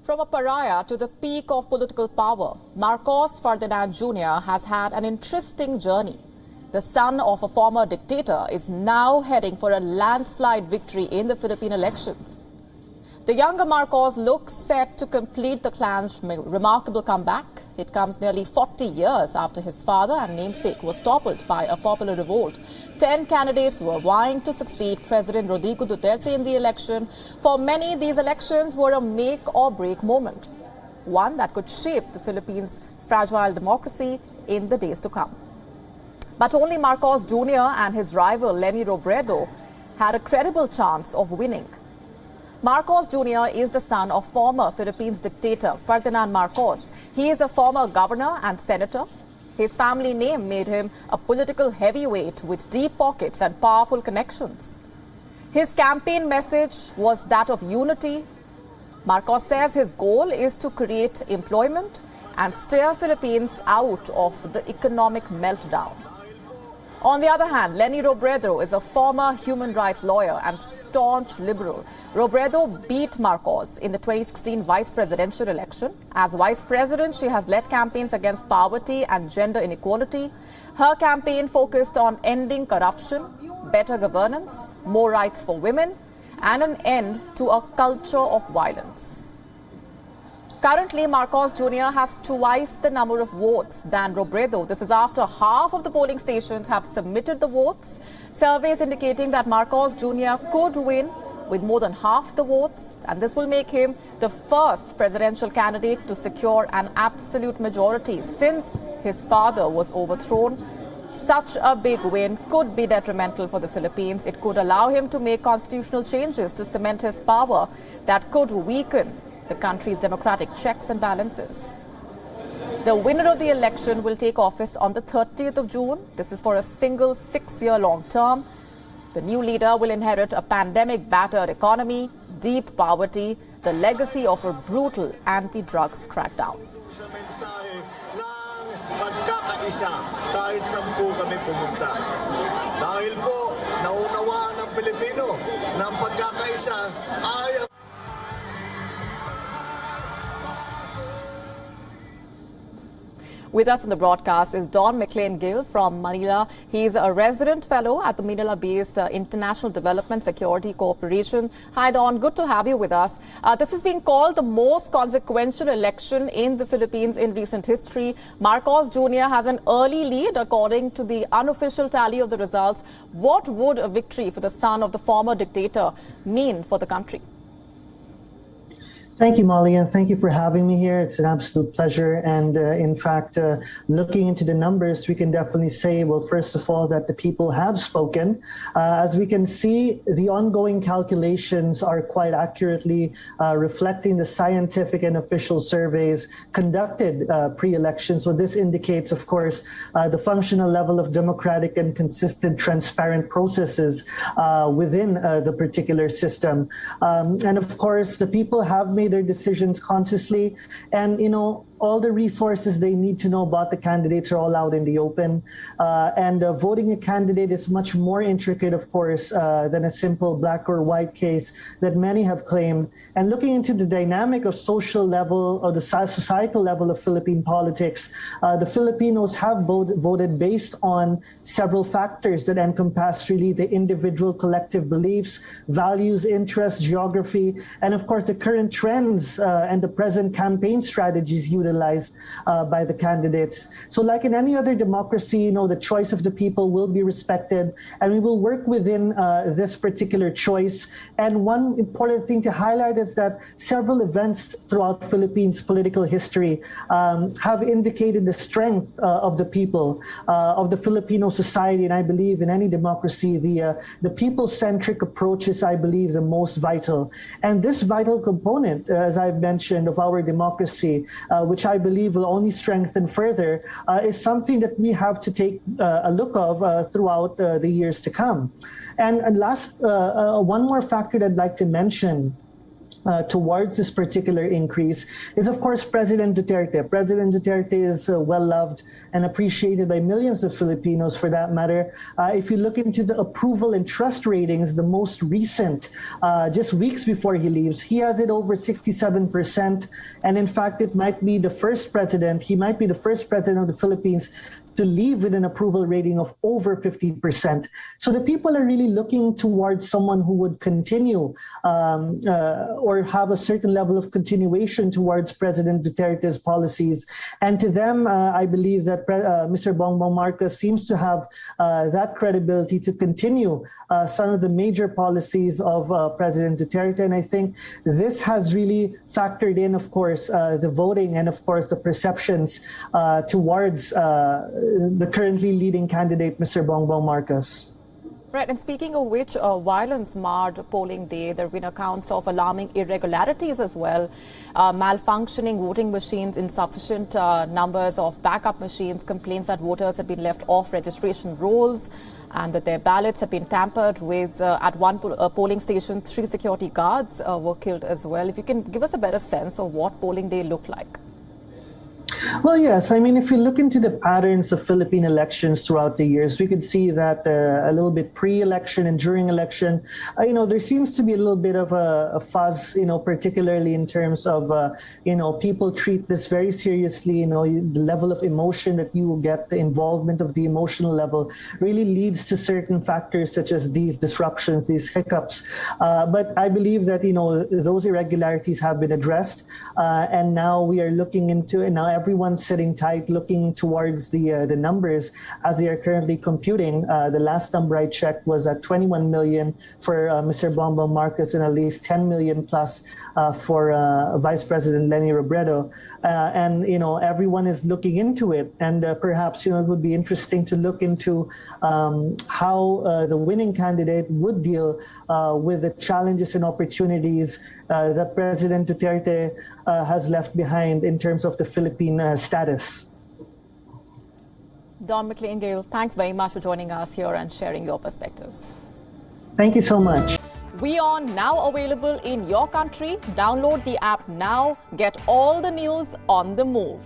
From a pariah to the peak of political power, Marcos Ferdinand Jr. has had an interesting journey. The son of a former dictator is now heading for a landslide victory in the Philippine elections. The younger Marcos looks set to complete the clan's remarkable comeback. It comes nearly 40 years after his father and namesake was toppled by a popular revolt. 10 candidates were vying to succeed President Rodrigo Duterte in the election. For many, these elections were a make-or-break moment, one that could shape the Philippines' fragile democracy in the days to come. But only Marcos Jr. and his rival Leni Robredo had a credible chance of winning. Marcos Jr. is the son of former Philippines dictator Ferdinand Marcos. He is a former governor and senator. His family name made him a political heavyweight with deep pockets and powerful connections. His campaign message was that of unity. Marcos says his goal is to create employment and steer Philippines out of the economic meltdown. On the other hand, Leni Robredo is a former human rights lawyer and staunch liberal. Robredo beat Marcos in the 2016 vice presidential election. As vice president, she has led campaigns against poverty and gender inequality. Her campaign focused on ending corruption, better governance, more rights for women, and an end to a culture of violence. Currently, Marcos Jr. has twice the number of votes than Robredo. This is after half of the polling stations have submitted the votes. Surveys indicating that Marcos Jr. could win with more than half the votes, and this will make him the first presidential candidate to secure an absolute majority since his father was overthrown. Such a big win could be detrimental for the Philippines. It could allow him to make constitutional changes to cement his power that could weaken the country's democratic checks and balances. The winner of the election will take office on the 30th of June. This is for a single 6-year-long term. The new leader will inherit a pandemic-battered economy, deep poverty, the legacy of a brutal anti-drugs crackdown. Sa mensahe ng pagkakaisa kahit 10 kami pumunta. Dahil po naunawaan ng Pilipino na pagkakaisa ay With us on the broadcast is Don McLean-Gill from Manila. He's a resident fellow at the Manila-based International Development Security Corporation. Hi, Don. Good to have you with us. This is being called the most consequential election in the Philippines in recent history. Marcos Jr. has an early lead according to the unofficial tally of the results. What would a victory for the son of the former dictator mean for the country? Thank you, Molly, and thank you for having me here. It's an absolute pleasure. And in fact, looking into the numbers, we can definitely say, well, first of all, that the people have spoken. As we can see, the ongoing calculations are quite accurately reflecting the scientific and official surveys conducted pre-election. So this indicates, of course, the functional level of democratic and consistent, transparent processes within the particular system. And of course, the people have made their decisions consciously, and all the resources they need to know about the candidates are all out in the open. And voting a candidate is much more intricate, of course, than a simple black or white case that many have claimed. And looking into the dynamic of social level or the societal level of Philippine politics, the Filipinos have voted based on several factors that encompass really the individual collective beliefs, values, interests, geography, and of course the current trends and the present campaign strategies utilized by the candidates. So like in any other democracy, the choice of the people will be respected, and we will work within this particular choice. And one important thing to highlight is that several events throughout Philippines' political history have indicated the strength of the people, of the Filipino society. And I believe in any democracy, the people-centric approach is, I believe, the most vital. And this vital component, as I've mentioned, of our democracy, which I believe will only strengthen further, is something that we have to take a look of throughout the years to come. And last, one more factor that I'd like to mention towards this particular increase is, of course, President Duterte. President Duterte is well-loved and appreciated by millions of Filipinos, for that matter. If you look into the approval and trust ratings, the most recent, just weeks before he leaves, he has it over 67%. And in fact, it might be the first president, he might be the first president of the Philippines to leave with an approval rating of over 50%. So the people are really looking towards someone who would continue or have a certain level of continuation towards President Duterte's policies. And to them, I believe that Mr. Bongbong Marcos seems to have that credibility to continue some of the major policies of President Duterte. And I think this has really factored in, of course, the voting and, of course, the perceptions towards the currently leading candidate, Mr. Bongbong Marcos. Right, and speaking of which, violence marred polling day. There have been accounts of alarming irregularities as well, malfunctioning voting machines, insufficient numbers of backup machines, complaints that voters have been left off registration rolls and that their ballots have been tampered with. At one polling station, 3 security guards were killed as well. If you can give us a better sense of what polling day looked like. Well, yes. I mean, if you look into the patterns of Philippine elections throughout the years, we could see that a little bit pre-election and during election, there seems to be a little bit of a fuzz, particularly in terms of, people treat this very seriously. The level of emotion that you will get, the involvement of the emotional level really leads to certain factors such as these disruptions, these hiccups. But I believe that, those irregularities have been addressed. And now we are looking into, and now everyone's sitting tight, looking towards the numbers as they are currently computing. The last number I checked was at 21 million for Mr. Bongbong Marcos and at least 10 million plus for Vice President Leni Robredo. And everyone is looking into it. And perhaps it would be interesting to look into how the winning candidate would deal with the challenges and opportunities that President Duterte has left behind in terms of the Philippine status. Don McLean-Gale, thanks very much for joining us here and sharing your perspectives. Thank you so much. WION now available in your country. Download the app now. Get all the news on the move.